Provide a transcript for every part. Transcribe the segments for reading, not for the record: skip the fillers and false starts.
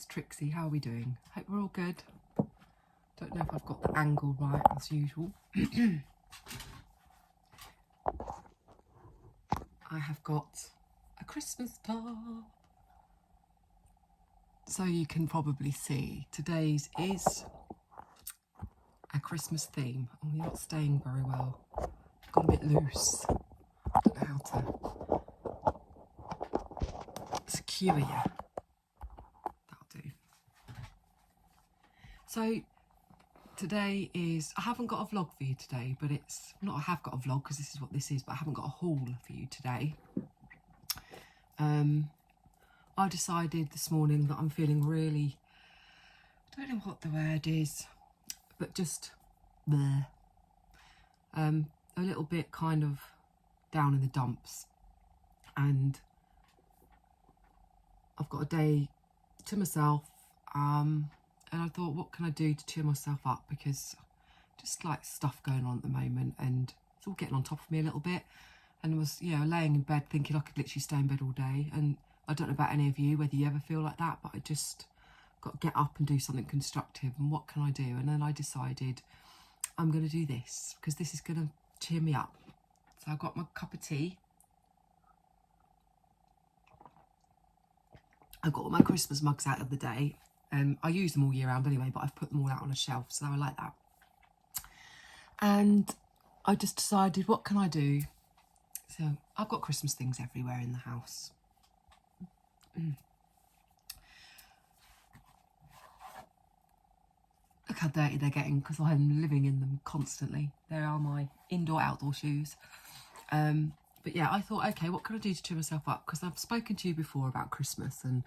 it's Trixie. How are we doing? Hope we're all good. Don't know if I've got the angle right as usual. I have got a Christmas top. So you can probably see today's is a Christmas theme. Oh, you're not staying very well. Got a bit loose. Don't know how to secure you. That'll do. So today is, I haven't got a vlog for you today, but it's not, I have got a vlog because this is what this is, but I haven't got a haul for you today. I decided this morning that I'm feeling really, I don't know what the word is, but just bleh. A little bit kind of down in the dumps, and I've got a day to myself, and I thought, what can I do to cheer myself up, because just like stuff going on at the moment and it's all getting on top of me a little bit. And I was, you know, laying in bed thinking I could literally stay in bed all day, and I don't know about any of you, whether you ever feel like that, but I just got to get up and do something constructive. And what can I do? And then I decided I'm going to do this because this is going to cheer me up. So I've got my cup of tea. I've got all my Christmas mugs out of the day. I use them all year round anyway, but I've put them all out on a shelf, so I like that. And I just decided, what can I do? So I've got Christmas things everywhere in the house. Look how dirty they're getting because I'm living in them constantly. There are my indoor-outdoor shoes. But yeah, I thought, okay, what can I do to cheer myself up? Because I've spoken to you before about Christmas and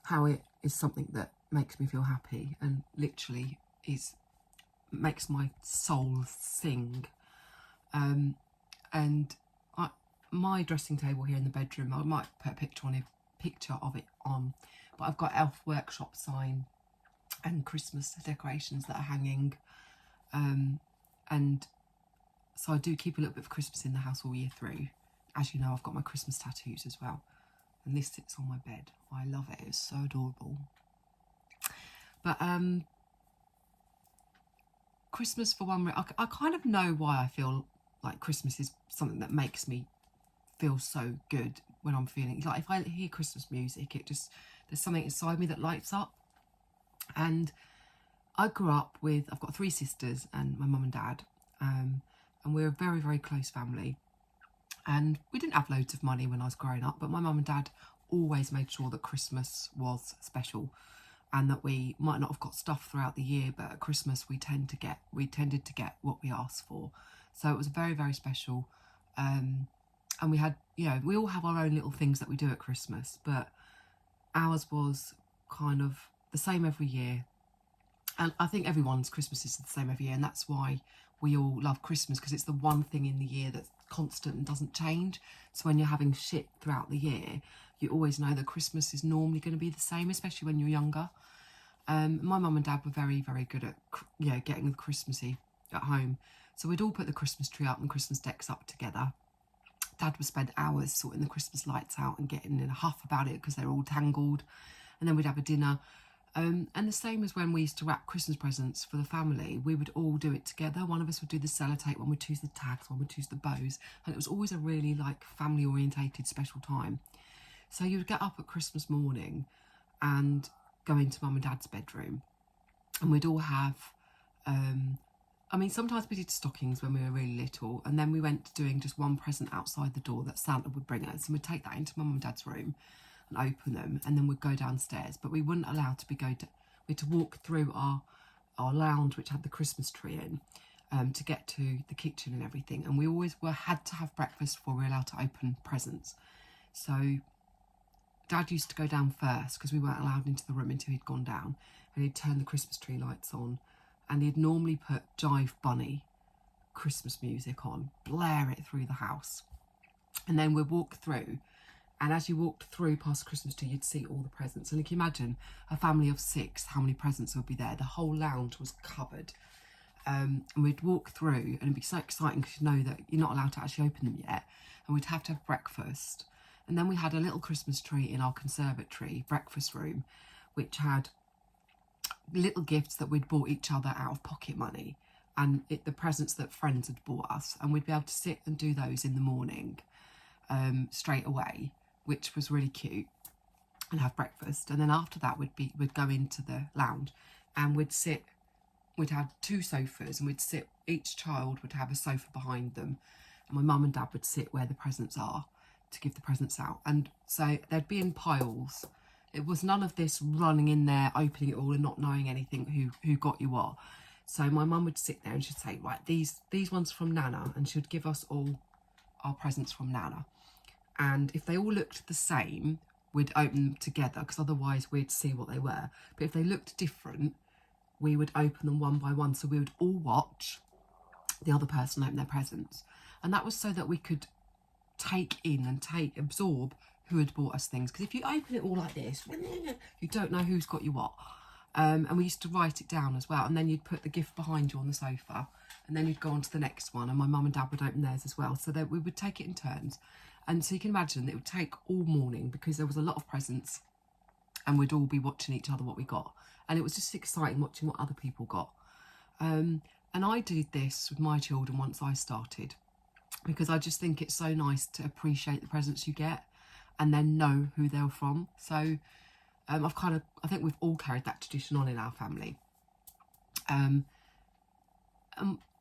how it is something that makes me feel happy and literally makes my soul sing. And my dressing table here in the bedroom, I might put a picture of it on, but I've got Elf Workshop sign and Christmas decorations that are hanging, and so I do keep a little bit of Christmas in the house all year through. As you know, I've got my Christmas tattoos as well, and this sits on my bed. I love it. It's so adorable. But Christmas, for one, I kind of know why I feel like Christmas is something that makes me feel so good when I'm feeling like, if I hear Christmas music, there's something inside me that lights up. And I grew up with, I've got 3 sisters and my mum and dad, and we're a very, very close family. And we didn't have loads of money when I was growing up, but my mum and dad always made sure that Christmas was special, and that we might not have got stuff throughout the year, but at Christmas we tended to get what we asked for. So it was very, very special. And we had, you know, we all have our own little things that we do at Christmas, but ours was kind of the same every year. And I think everyone's Christmas is the same every year, and that's why we all love Christmas, because it's the one thing in the year that's constant and doesn't change. So when you're having shit throughout the year, you always know that Christmas is normally going to be the same, especially when you're younger. My mum and dad were very, very good at, you know, getting the Christmassy at home. So we'd all put the Christmas tree up and Christmas decks up together. Dad would spend hours sorting the Christmas lights out and getting in a huff about it because they're all tangled. And then we'd have a dinner. And the same as when we used to wrap Christmas presents for the family, we would all do it together. One of us would do the sellotape, one would choose the tags, one would choose the bows. And it was always a really like family orientated special time. So you would get up at Christmas morning and go into mum and dad's bedroom, and we'd all have, I mean, sometimes we did stockings when we were really little, and then we went to doing just one present outside the door that Santa would bring us, and we'd take that into mum and dad's room and open them, and then we'd go downstairs. But we weren't allowed to we had to walk through our lounge, which had the Christmas tree in, to get to the kitchen and everything. And we always had to have breakfast before we were allowed to open presents. So Dad used to go down first because we weren't allowed into the room until he'd gone down, and he'd turn the Christmas tree lights on, and he'd normally put Jive Bunny Christmas music on, blare it through the house, and then we'd walk through. And as you walked through past the Christmas tree, you'd see all the presents. And you can imagine a family of 6, how many presents would be there. The whole lounge was covered. And we'd walk through, and it'd be so exciting because you know that you're not allowed to actually open them yet. And we'd have to have breakfast. And then we had a little Christmas tree in our conservatory breakfast room which had little gifts that we'd bought each other out of pocket money, and the presents that friends had bought us, and we'd be able to sit and do those in the morning straight away, which was really cute, and have breakfast. And then after that we'd go into the lounge and we'd have 2 sofas, and we'd sit, each child would have a sofa behind them, and my mum and dad would sit where the presents are to give the presents out. And so they'd be in piles. It was none of this running in there, opening it all and not knowing anything who got you what. So my mum would sit there and she'd say, right, these ones from Nana, and she'd give us all our presents from Nana. And if they all looked the same, we'd open them together, because otherwise we'd see what they were. But if they looked different, we would open them one by one. So we would all watch the other person open their presents. And that was so that we could take in and absorb who had bought us things. Because if you open it all like this, you don't know who's got you what. And we used to write it down as well. And then you'd put the gift behind you on the sofa, and then you'd go on to the next one. And my mum and dad would open theirs as well. So that we would take it in turns. And so you can imagine it would take all morning, because there was a lot of presents, and we'd all be watching each other what we got. And it was just exciting watching what other people got. And I did this with my children once I started, because I just think it's so nice to appreciate the presents you get and then know who they're from. So I think we've all carried that tradition on in our family.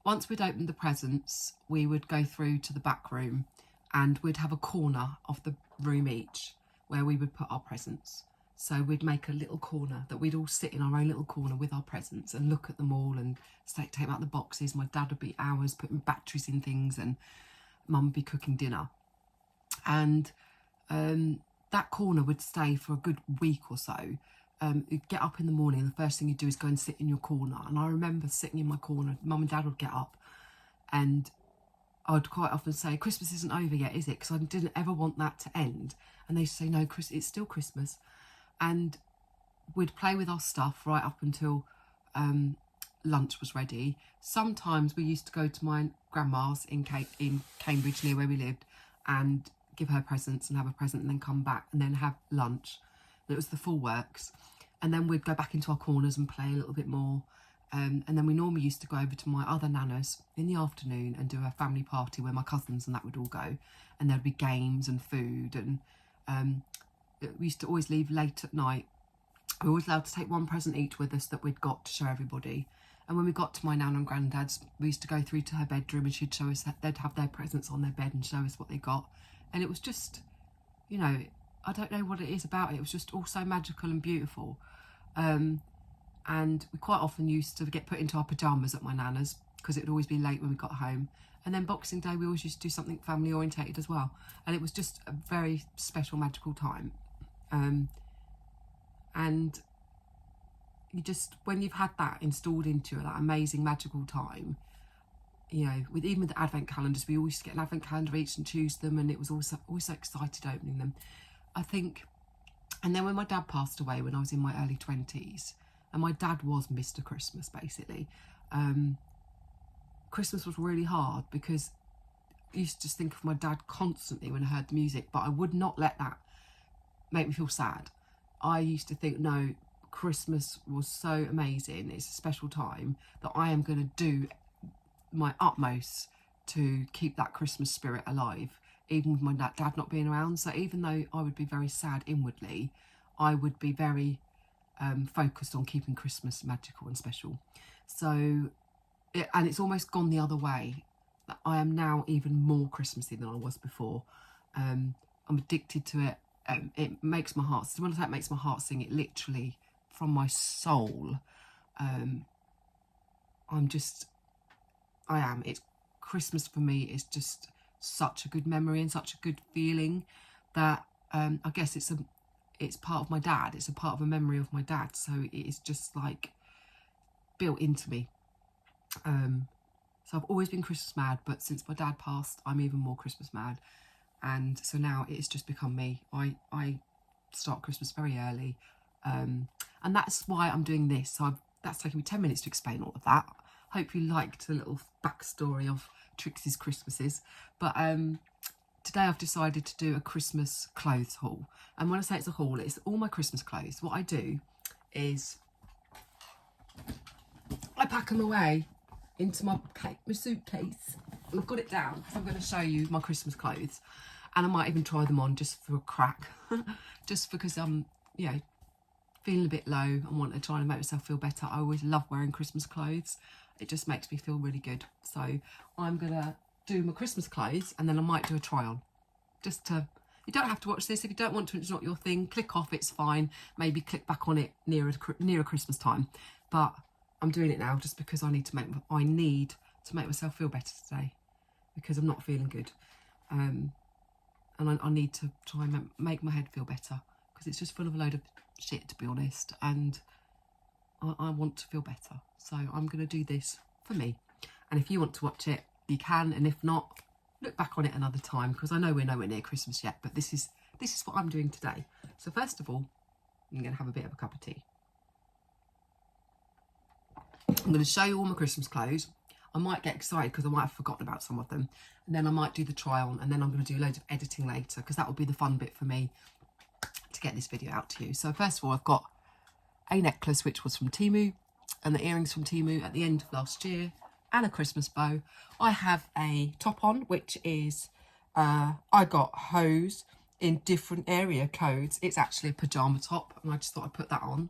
Once we'd opened the presents, we would go through to the back room, and we'd have a corner of the room each where we would put our presents. So we'd make a little corner that we'd all sit in our own little corner with our presents and look at them all and take out the boxes. My dad would be hours putting batteries in things, and mum would be cooking dinner. And that corner would stay for a good week or so. You'd get up in the morning, and the first thing you'd do is go and sit in your corner. And I remember sitting in my corner, mum and dad would get up, and I'd quite often say, Christmas isn't over yet, is it? Because I didn't ever want that to end. And they'd say, no, it's still Christmas. And we'd play with our stuff right up until lunch was ready. Sometimes we used to go to my grandma's in Cambridge, near where we lived, and give her presents and have a present, and then come back and then have lunch. And it was the full works. And then we'd go back into our corners and play a little bit more. And then we normally used to go over to my other nana's in the afternoon and do a family party where my cousins and that would all go. And there'd be games and food, and we used to always leave late at night. We were always allowed to take one present each with us that we'd got to show everybody. And when we got to my nan and granddad's, we used to go through to her bedroom, and she'd show us that they'd have their presents on their bed and show us what they got. And it was just, you know, I don't know what it is about it. It was just all so magical and beautiful. And we quite often used to get put into our pyjamas at my nana's, because it would always be late when we got home. And then Boxing Day, we always used to do something family orientated as well. And it was just a very special, magical time. And you just, when you've had that installed into you, that amazing, magical time, you know, even with the advent calendars, we always used to get an advent calendar each and choose them. And it was always so excited opening them, I think. And then when my dad passed away when I was in my early 20s, and my dad was Mr. Christmas, basically. Christmas was really hard, because I used to just think of my dad constantly when I heard the music, but I would not let that make me feel sad. I used to think, no, Christmas was so amazing, it's a special time, that I am going to do my utmost to keep that Christmas spirit alive, even with my dad not being around. So even though I would be very sad inwardly, I would be very focused on keeping Christmas magical and special. So, and it's almost gone the other way. I am now even more Christmassy than I was before. I'm addicted to it. It makes my heart, when I say it makes my heart sing, it literally from my soul. It's Christmas for me is just such a good memory and such a good feeling that I guess it's part of my dad. It's a part of a memory of my dad. So it is just like built into me. So I've always been Christmas mad, but since my dad passed, I'm even more Christmas mad. And so now it's just become me. I start Christmas very early. And that's why I'm doing this. So that's taken me 10 minutes to explain all of that. Hope you liked the little backstory of Trixie's Christmases. But today I've decided to do a Christmas clothes haul. And when I say it's a haul, it's all my Christmas clothes. What I do, is I pack them away into my suitcase, and I've got it down because I'm going to show you my Christmas clothes, and I might even try them on just for a crack, just because I'm, you know, feeling a bit low and want to try and make myself feel better. I always love wearing Christmas clothes. It just makes me feel really good. So I'm going to do my Christmas clothes, and then I might do a try on. Just to, you don't have to watch this. If you don't want to, it's not your thing. Click off, it's fine. Maybe click back on it nearer Christmas time. But I'm doing it now just because I need to make myself feel better today, because I'm not feeling good. And I need to try and make my head feel better, because it's just full of a load of shit, to be honest, and I want to feel better. So I'm going to do this for me, and if you want to watch it, you can, and if not, look back on it another time, because I know we're nowhere near Christmas yet, but this is what I'm doing today. So first of all, I'm going to have a bit of a cup of tea. I'm going to show you all my Christmas clothes. I might get excited because I might have forgotten about some of them, and then I might do the try on, and then I'm going to do loads of editing later, because that will be the fun bit for me to get this video out to you. So first of all, I've got a necklace which was from TEMU, and the earrings from TEMU at the end of last year, and a Christmas bow. I have a top on, which is I got hose in different area codes. It's actually a pajama top, and I just thought I'd put that on.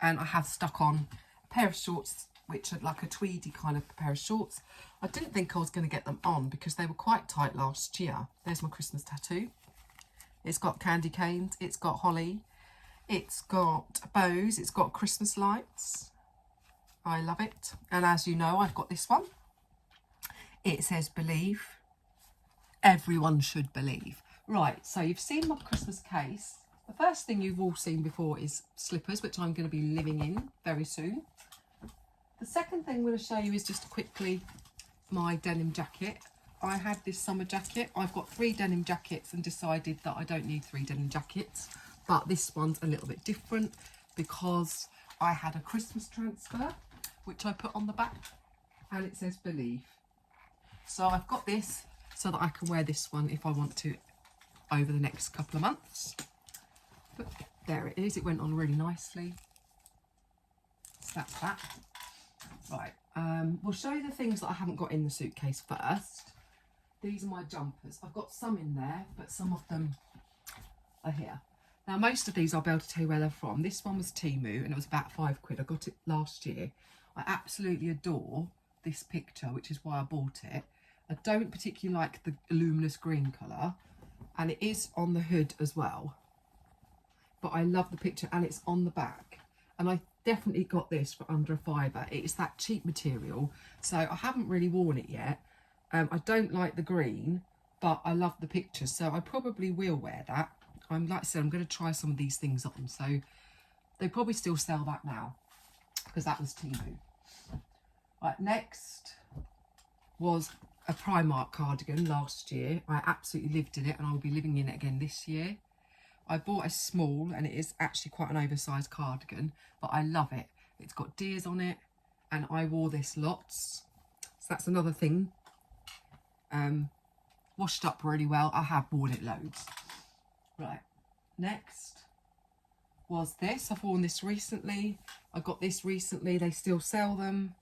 And I have stuck on a pair of shorts which are like a tweedy kind of pair of shorts. I didn't think I was going to get them on because they were quite tight last year. There's my Christmas tattoo. It's got candy canes, it's got holly, it's got bows, it's got Christmas lights. I love it. And as you know, I've got this one. It says believe. Everyone should believe. Right, so you've seen my Christmas case. The first thing you've all seen before is slippers, which I'm going to be living in very soon. The second thing I'm going to show you is just quickly my denim jacket. I had this summer jacket. I've got 3 denim jackets and decided that I don't need 3 denim jackets, but this one's a little bit different because I had a Christmas transfer which I put on the back, and it says believe. So I've got this so that I can wear this one if I want to over the next couple of months. But there it is, it went on really nicely. So that's that. Right, we'll show you the things that I haven't got in the suitcase first. These are my jumpers. I've got some in there, but some of them are here. Now, most of these I'll be able to tell you where they're from. This one was TEMU, and it was about £5. I got it last year. I absolutely adore this picture, which is why I bought it. I don't particularly like the luminous green colour, and it is on the hood as well. But I love the picture, and it's on the back. And I definitely got this for under £5. It's that cheap material, so I haven't really worn it yet. I don't like the green, but I love the picture, so I probably will wear that. Like I said, I'm going to try some of these things on, so they probably still sell that now, because that was TEMU. Right, next was a Primark cardigan last year. I absolutely lived in it, and I will be living in it again this year. I bought a small, and it is actually quite an oversized cardigan, but I love it. It's got deers on it, and I wore this lots. So that's another thing. Washed up really well. I have worn it loads. Right, next was this. I've worn this recently. I got this recently. They still sell them.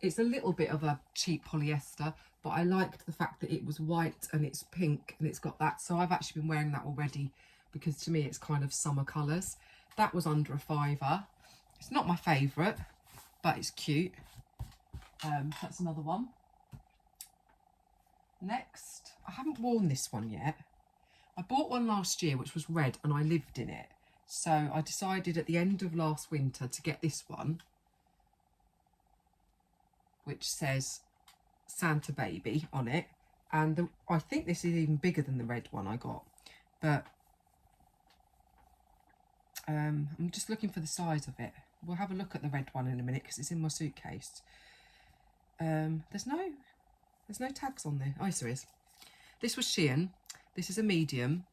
It's a little bit of a cheap polyester, but I liked the fact that it was white and it's pink and it's got that. So I've actually been wearing that already, because to me it's kind of summer colours. That was under £5. It's not my favourite, but it's cute. That's another one. Next, I haven't worn this one yet. I bought one last year which was red, and I lived in it. So I decided at the end of last winter to get this one, which says Santa Baby on it. And I think this is even bigger than the red one I got. But I'm just looking for the size of it. We'll have a look at the red one in a minute because it's in my suitcase. There's no tags on there. Oh, yes, there is. This was Shein. This is a medium,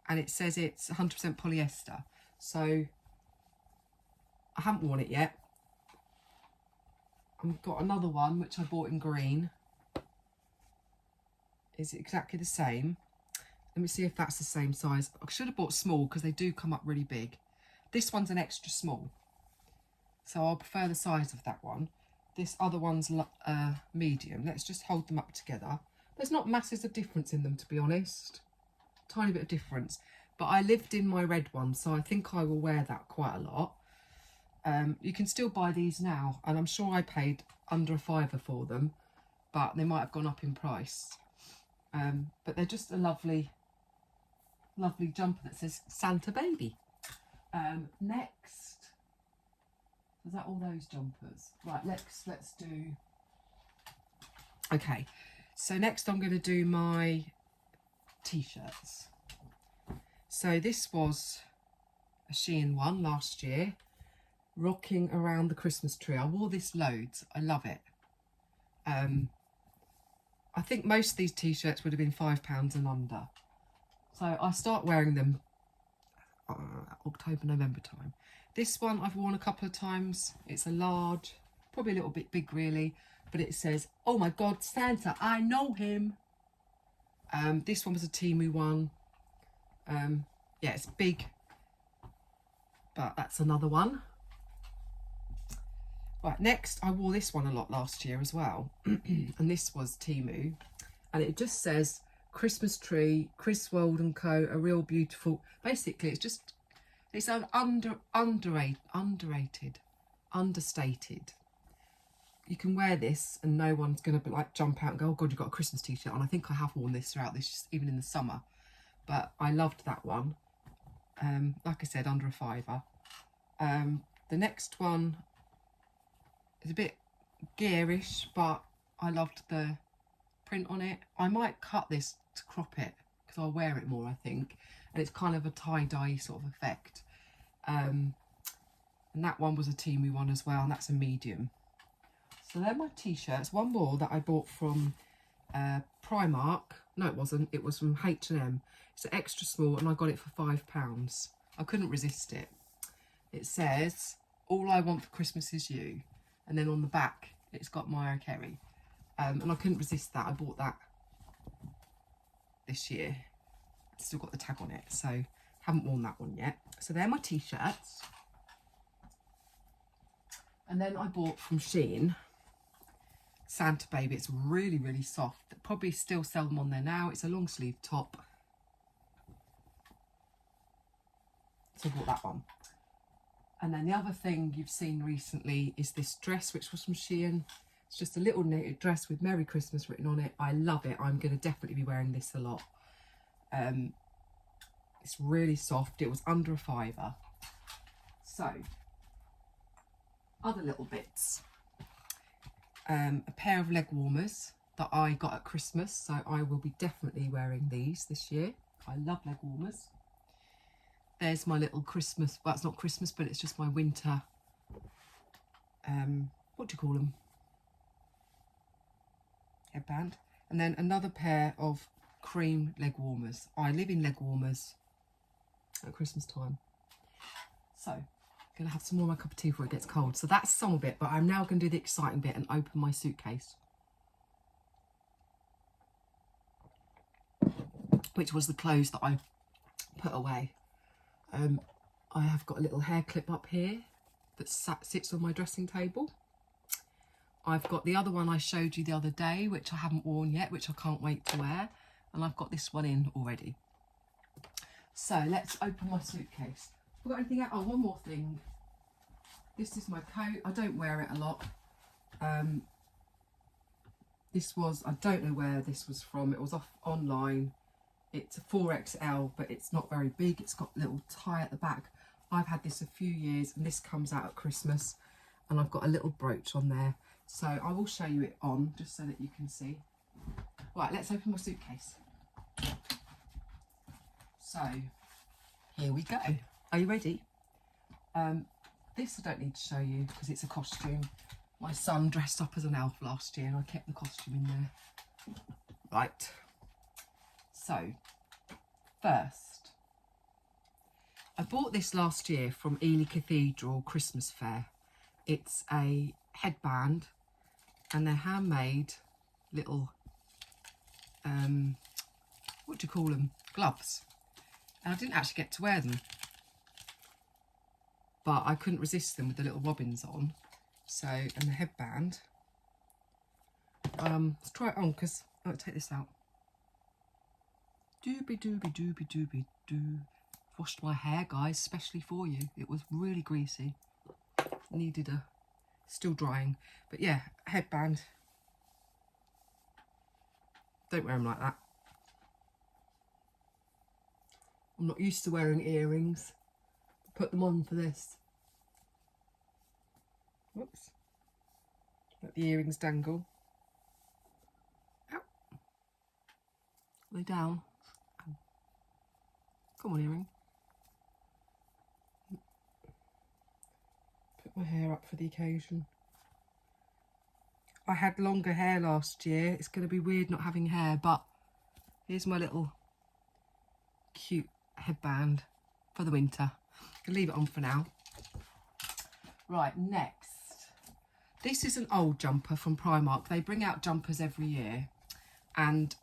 and it says it's 100% polyester. So I haven't worn it yet. I've got another one which I bought in green. Is it exactly the same? Let me see if that's the same size. I should have bought small because they do come up really big. This one's an extra small, so I'll prefer the size of that one. This other one's medium. Let's just hold them up together. There's not masses of difference in them, to be honest. Tiny bit of difference. But I lived in my red one, so I think I will wear that quite a lot. You can still buy these now, and I'm sure I paid under a £5 for them, but they might have gone up in price. But they're just a lovely jumper that says Santa Baby. Next, is that all those jumpers? Right, let's do. Okay, so next I'm going to do my t-shirts. So this was a Shein one last year, rocking around the Christmas tree. I wore this loads. I love it. I think most of these t-shirts would have been £5 and under. So I start wearing them October, November time. This one I've worn a couple of times. It's a large, probably a little bit big really, but it says, "Oh my God, Santa, I know him." This one was a TEMU one. Yeah, it's big, but that's another one. Right, next I wore this one a lot last year as well. And this was TEMU, and it just says Christmas tree, Chris Wold and Co, a real beautiful. Basically it's an understated. You can wear this and no one's going to like jump out and go, "Oh God, you've got a Christmas t-shirt on." I think I have worn this throughout this, even in the summer, but I loved that one. Like I said, under a £5. The next one is a bit gearish, but I loved the print on it. I might cut this to crop it because I'll wear it more, I think, and it's kind of a tie-dye sort of effect. And that one was a TEMU one as well, and that's a medium. So they're my t-shirts. One more that I bought from Primark. No, it wasn't. It was from H&M. It's an extra small, and I got it for £5. I couldn't resist it. It says, "All I want for Christmas is you." And then on the back, it's got Mariah Carey. And I couldn't resist that. I bought that this year. It's still got the tag on it, so haven't worn that one yet. So they're my t-shirts. And then I bought from Shein Santa Baby. It's really, really soft. They probably still sell them on there now. It's a long sleeve top. So I bought that one. And then the other thing you've seen recently is this dress, which was from Shein. It's just a little knitted dress with Merry Christmas written on it. I love it. I'm going to definitely be wearing this a lot. It's really soft. It was under a £5. So, other little bits. A pair of leg warmers that I got at Christmas. So I will be definitely wearing these this year. I love leg warmers. There's my little Christmas, well, it's not Christmas, but it's just my winter, what do you call them? Headband. And then another pair of cream leg warmers. I live in leg warmers at Christmas time. So, I'm going to have some more of my cup of tea before it gets cold. So that's some of it, but I'm now going to do the exciting bit and open my suitcase, which was the clothes that I put away. I have got a little hair clip up here that sits on my dressing table. I've got the other one I showed you the other day, which I haven't worn yet, which I can't wait to wear. And I've got this one in already. So let's open my suitcase. Have I got anything else? Oh, one more thing. This is my coat. I don't wear it a lot. This was, I don't know where this was from. It was off online. It's a 4XL, but it's not very big. It's got a little tie at the back. I've had this a few years, and this comes out at Christmas, and I've got a little brooch on there. So I will show you it on, just so that you can see. Right, let's open my suitcase. So, here we go. Are you ready? This I don't need to show you, because it's a costume. My son dressed up as an elf last year, and I kept the costume in there. Right. So, first, I bought this last year from Ely Cathedral Christmas Fair. It's a headband, and they're handmade little, what do you call them? Gloves. And I didn't actually get to wear them. but I couldn't resist them with the little robins on. So, and the headband. Let's try it on because I'll take this out. Doobie doobie doobie doobie doo. Washed my hair, guys, especially for you. It was really greasy. Needed a, still drying. But yeah, headband. Don't wear them like that. I'm not used to wearing earrings. Put them on for this. Whoops. Let the earrings dangle. Ow. Lay down. Ow. Come on, earring. Put my hair up for the occasion. I had longer hair last year. It's going to be weird not having hair, but here's my little cute headband for the winter. I'll leave it on for now. Right, next. This is an old jumper from Primark. They bring out jumpers every year, and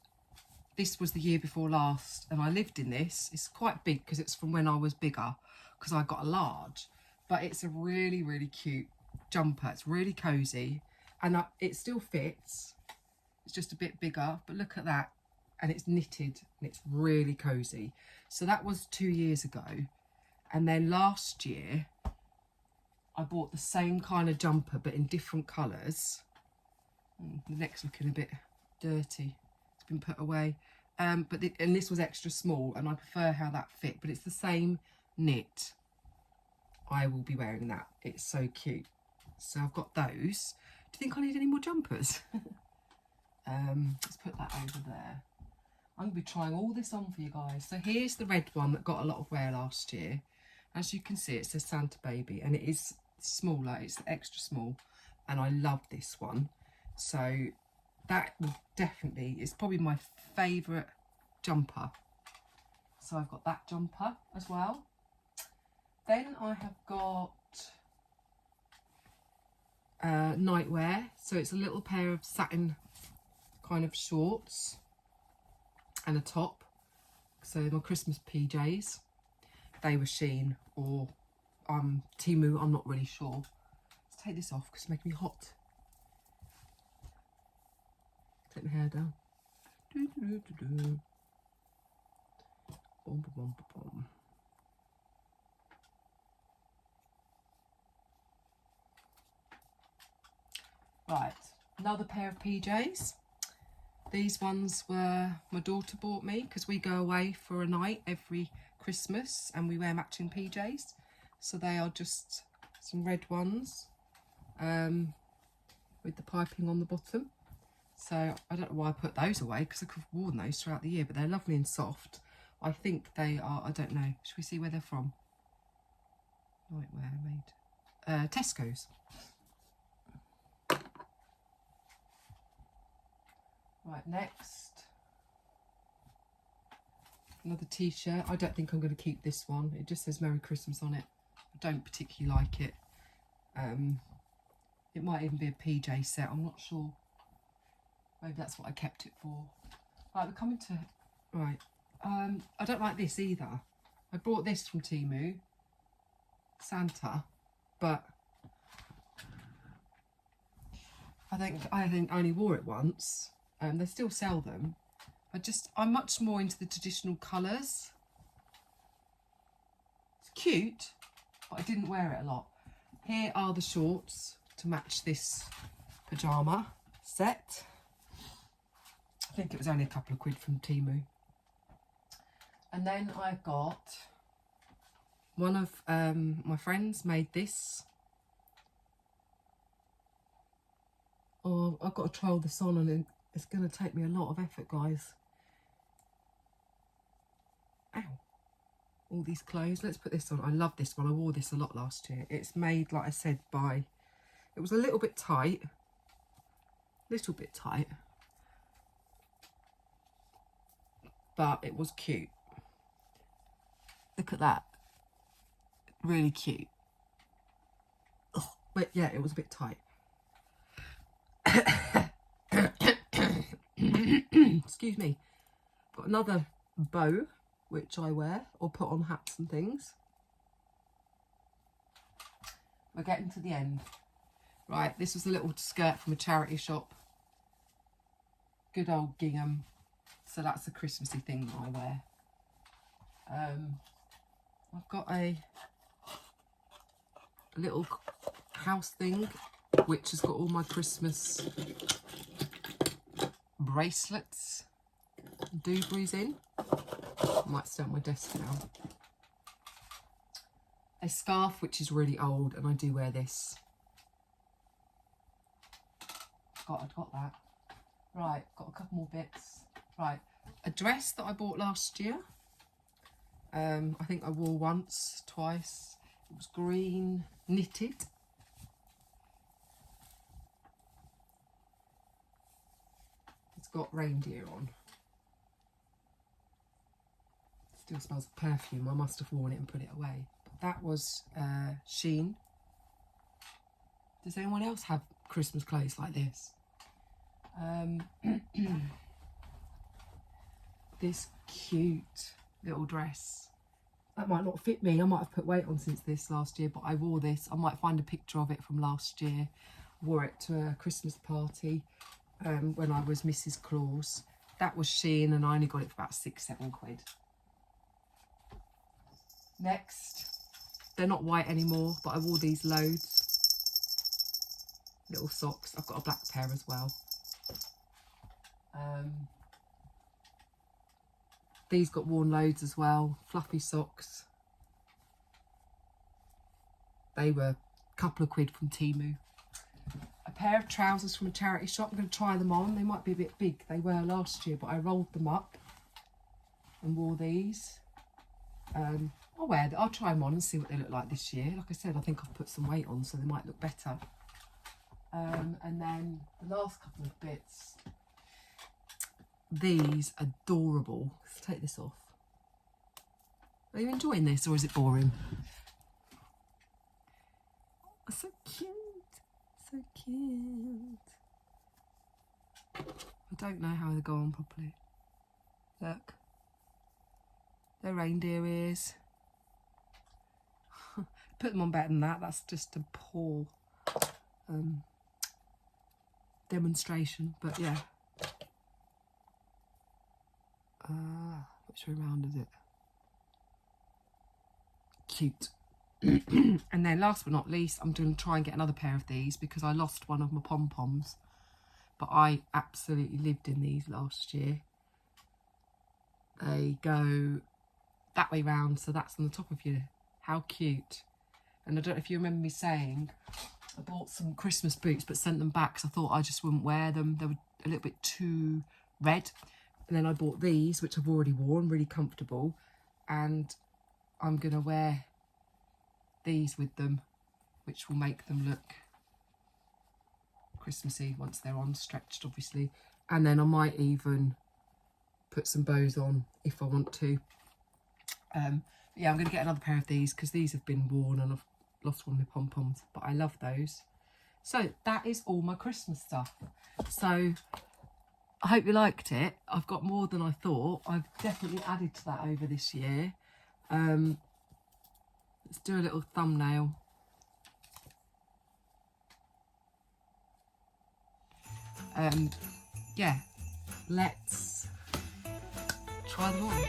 this was the year before last, and I lived in this. It's quite big because it's from when I was bigger, because I got a large, but it's a really, really cute jumper. It's really cozy, and it still fits. It's just a bit bigger, but look at that. And it's knitted, and it's really cozy. So that was 2 years ago. And then last year, I bought the same kind of jumper, but in different colours. The neck's looking a bit dirty. It's been put away. And this was extra small, and I prefer how that fit, but it's the same knit. I will be wearing that. It's so cute. So I've got those. Do you think I need any more jumpers? Let's put that over there. I'm going to be trying all this on for you guys. So here's the red one that got a lot of wear last year. As you can see, it says Santa Baby, and it is smaller. It's extra small, and I love this one. So that will definitely, it's probably my favourite jumper. So I've got that jumper as well. Then I have got nightwear. So it's a little pair of satin kind of shorts and a top. So my Christmas PJs, they were Shein or TEMU, I'm not really sure. Let's take this off because it's making me hot. Take my hair down. Boom, boom, boom, boom. Right, another pair of PJs. These ones were my daughter bought me because we go away for a night every Christmas and we wear matching PJs. So they are just some red ones with the piping on the bottom. So I don't know why I put those away because I could have worn those throughout the year, but they're lovely and soft. I think they are, I don't know, should we see where they're from? Nightwear made. Tesco's. Right, next. Another t-shirt. I don't think I'm going to keep this one. It just says Merry Christmas on it. I don't particularly like it. It might even be a PJ set. I'm not sure. Maybe that's what I kept it for. Right, we're coming to... Right. I don't like this either. I bought this from TEMU. Santa. But... I think I only wore it once. They still sell them. I'm much more into the traditional colours. It's cute, but I didn't wear it a lot. Here are the shorts to match this pyjama set. I think it was only a couple of quid from TEMU. And then I got one of my friends made this. Oh, I've got to trial this on, and it's going to take me a lot of effort, guys. Ow. All these clothes. Let's put this on. I love this one. I wore this a lot last year. It's made, like I said, by... It was a little bit tight. But it was cute. Look at that. Really cute. Ugh. But yeah, it was a bit tight. Excuse me. Got another bow which I wear or put on hats and things. We're getting to the end. Right, this was a little skirt from a charity shop. Good old gingham. So that's a Christmassy thing that I wear. I've got a little house thing which has got all my Christmas bracelets, dooberries in. I might stay on my desk now. A scarf which is really old, and I do wear this. I've got that. Right, got a couple more bits. Right, a dress that I bought last year. I think I wore once, twice. It was green, knitted. It's got reindeer on. Still smells of perfume. I must have worn it and put it away. But that was Shein. Does anyone else have Christmas clothes like this? This cute little dress. That might not fit me. I might have put weight on since this last year, but I wore this. I might find a picture of it from last year. Wore it to a Christmas party when I was Mrs. Claus. That was Shein, and I only got it for about £6-7 quid. Next, they're not white anymore, but I wore these loads. Little socks. I've got a black pair as well. These got worn loads as well. Fluffy socks. They were a couple of quid from TEMU. A pair of trousers from a charity shop. I'm going to try them on. They might be a bit big. They were last year, but I rolled them up and wore these. I'll try them on and see what they look like this year. Like I said, I think I've put some weight on, so they might look better. And then the last couple of bits. These adorable. Let's take this off. Are you enjoying this, or is it boring? Oh, so cute. So cute. I don't know how they go on properly. Look. They're reindeer ears. Put them on better than that. That's just a poor demonstration. But yeah. Which way round is it? Cute. And then last but not least, I'm going to try and get another pair of these because I lost one of my pom-poms. But I absolutely lived in these last year. They go that way round, so that's on the top of you. How cute. And I don't know if you remember me saying I bought some Christmas boots but sent them back because I thought I just wouldn't wear them. They were a little bit too red. And then I bought these, which I've already worn, really comfortable. And I'm going to wear these with them, which will make them look Christmassy once they're on, stretched obviously. And then I might even put some bows on if I want to. Yeah, I'm going to get another pair of these because these have been worn and I've lost one of my pom-poms. But I love those. So that is all my Christmas stuff. So I hope you liked it. I've got more than I thought. I've definitely added to that over this year. Let's do a little thumbnail. Yeah, let's try them on.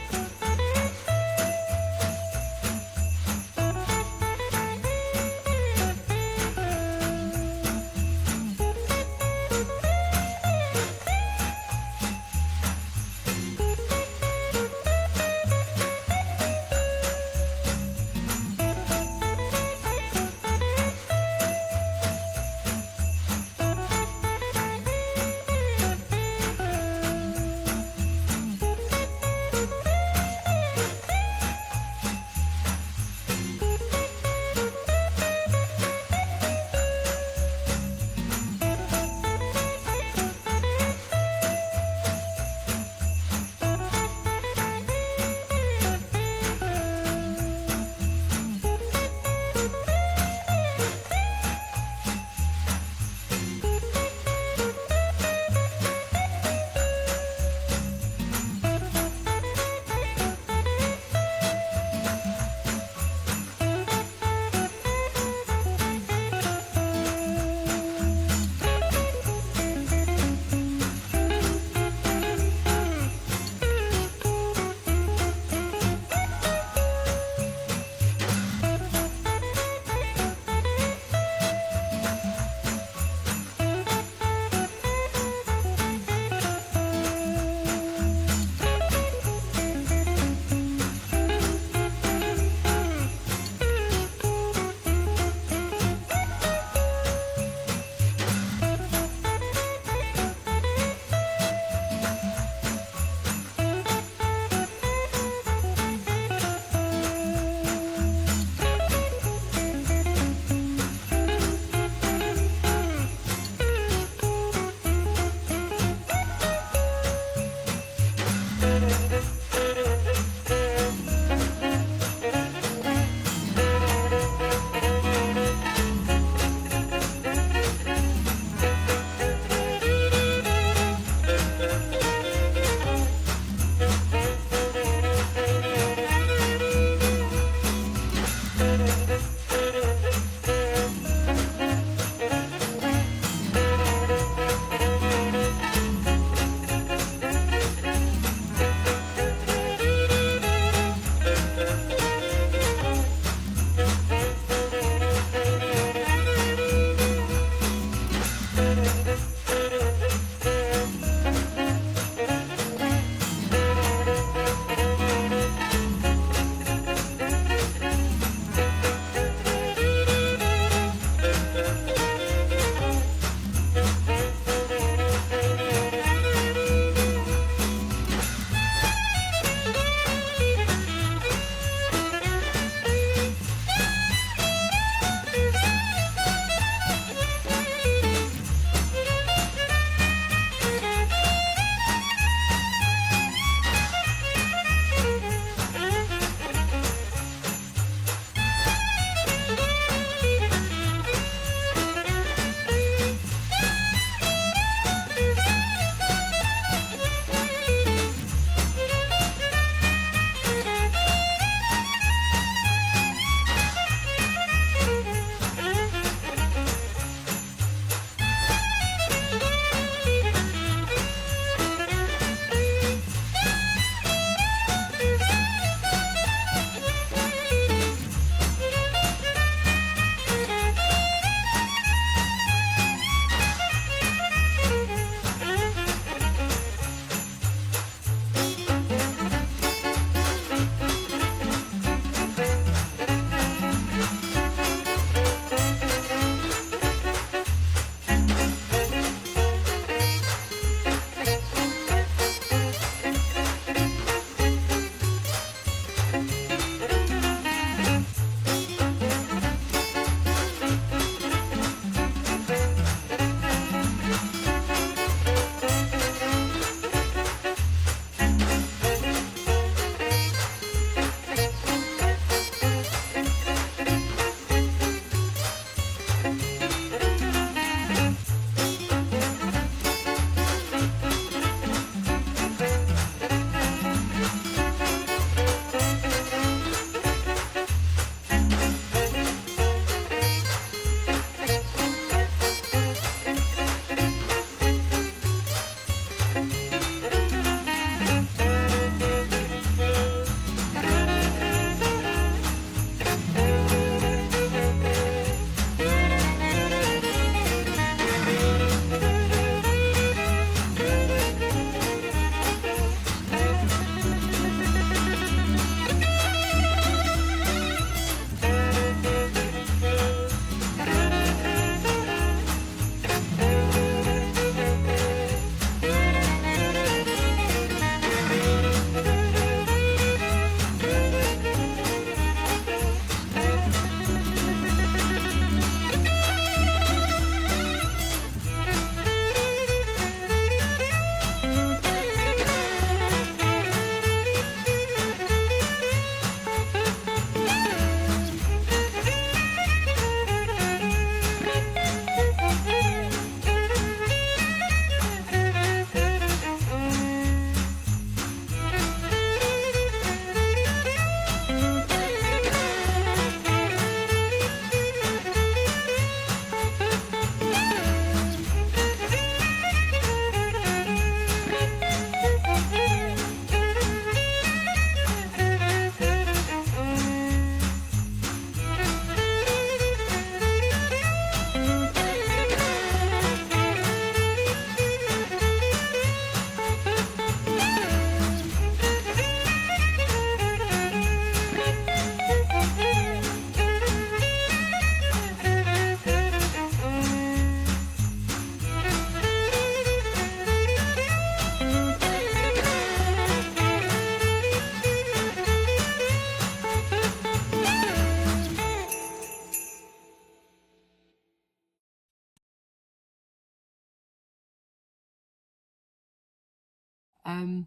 I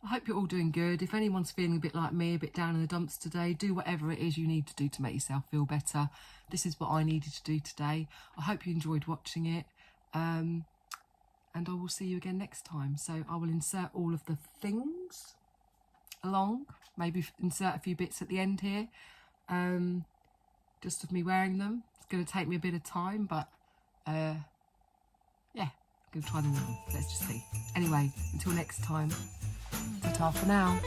hope you're all doing good. If anyone's feeling a bit like me, a bit down in the dumps today, do whatever it is you need to do to make yourself feel better. This is what I needed to do today. I hope you enjoyed watching it. And I will see you again next time. So I will insert all of the things along, maybe insert a few bits at the end here, just of me wearing them. It's going to take me a bit of time, but yeah, I'm going to try them all. Let's just see. Anyway, until next time, ta-ta for now.